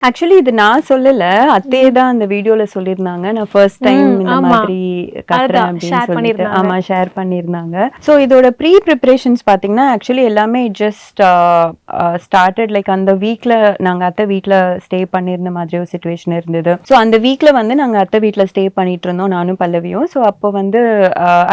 Actually இது நான் சொல்லல. அத்தையே ம். தான் அந்த வீடியோல சொல்லியிருந்தாங்க. நான் ஃபர்ஸ்ட் டைம் இந்த ஆமா. மாதிரி கத்துறேன் அதுதான் அப்படின்னு ஷேர் சொல்லிட்டு. பண்ணியிருந்தாங்க. ஆமா ஷேர் பண்ணியிருந்தாங்க. ஸோ இதோட ப்ரீ ப்ரிப்பரேஷன்ஸ் பார்த்தீங்கன்னா, ஆக்சுவலி எல்லாமே ஜஸ்ட் ஸ்டார்டட் லைக் அந்த வீக்ல நாங்க அத்தை வீட்ல ஸ்டே பண்ணியிருந்த மாதிரி ஒரு சிச்சுவேஷன் இருந்தது. ஸோ அந்த வீக்ல வந்து நாங்க அத்தை வீட்ல ஸ்டே பண்ணிட்டு இருந்தோம் நானும் பல்லவியும். ஸோ அப்போ வந்து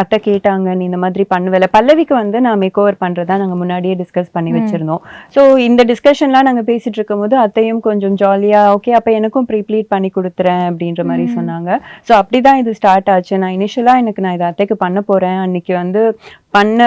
அத்தை கேட்டாங்க, "நீ இந்த மாதிரி பண்ணுவல?" பல்லவிக்கு வந்து நான் மேக் ஓவர் பண்றதா நாங்க முன்னாடியே டிஸ்கஸ் பண்ணி ம். வச்சிருந்தோம். ஸோ இந்த டிஸ்கஷன்லாம் நாங்க பேசிட்டு இருக்கும்போது அத்தையும் கொஞ்சம் ஜாலியா, "ஓகே அப்ப எனக்கும் ப்ரீ ப்ளீட் பண்ணி குடுத்துறேன்" அப்படின்ற மாரி ம். சொன்னாங்க. ஸோ அப்படிதான் இது ஸ்டார்ட் ஆச்சு. நான் இனிஷியலா நான் இத அத்தைக்கு பண்ண போறேன். அன்னைக்கு வந்து பண்ண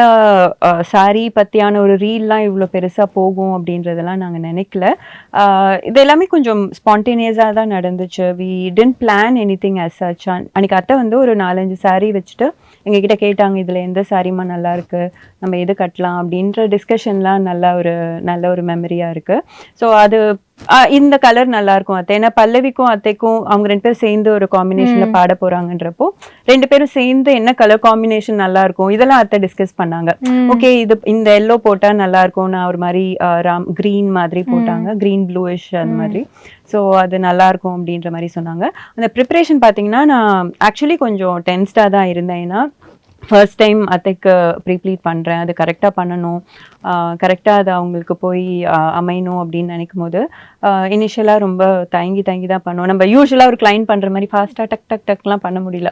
சாரி பத்தியான ஒரு ரீல்லாம் இவ்ளோ பெருசா போகும் அப்படின்றதெல்லாம் நாங்க நெனைக்கல. அ இது எல்லாமே கொஞ்சம் ஸ்பான்டேனியஸா தான் நடந்துச்சு. We didn't plan anything as such. அன்னைக்கு அத்தை வந்து ஒரு 4, 5 சாரி வச்சுட்டு எங்ககிட்ட கேட்டாங்க, "இதுல எந்த சாரிம்மா நல்லாருக்கு? நம்ம எது கட்டலாம்?" அப்படின்ற டிஸ்கஷன்லாம் நல்ல ஒரு மெமரியா இருக்கு. ஸோ அது இந்த கலர் நல்லாருக்கும் அத்தை. ஏன்னா பல்லவிக்கும், அத்தைக்கும் அவங்க 2 பேரும் சேர்ந்து ஒரு காம்பினேஷன்ல ம். பாட போறாங்கன்றப்போ, 2 பேரும் சேர்ந்து என்ன கலர் காம்பினேஷன் நல்லாருக்கும், இதெல்லாம் அத்தை டிஸ்கஸ் பண்ணாங்க. ம். ஓகே இது இந்த எல்லோ போட்டா நல்லாருக்கும். நான் ஒரு மாரி கிரீன் மாதிரி ம். போட்டாங்க. கிரீன் ப்ளூயிஷ் அந்த ம். மாதிரி. ஸோ அது நல்லாருக்கும் அப்படின்ற மாரி சொன்னாங்க. அந்த ப்ரிப்பரேஷன் பார்த்தீங்கன்னா, நான் ஆக்சுவலி கொஞ்சம் டென்ஸ்டா தான் இருந்தேன். ஏன்னா, ஃபர்ஸ்ட் டைம் அத்தைக்கு ப்ரீ ப்ளீட் பண்றேன். அது கரெக்ட்டா பண்ணணும். கரெக்ட்டா அது அவங்களுக்கு போய் அமையணும் அப்படின்னு நினைக்கும்போது, இனிஷியலா ரொம்ப தயங்கி தயங்கி தான் பண்ணோம். நம்ம யூசுவலா ஒரு கிளையண்ட் பண்ற மாரி ஃபாஸ்ட்டா டக் டக் டக்லாம் பண்ண முடியல.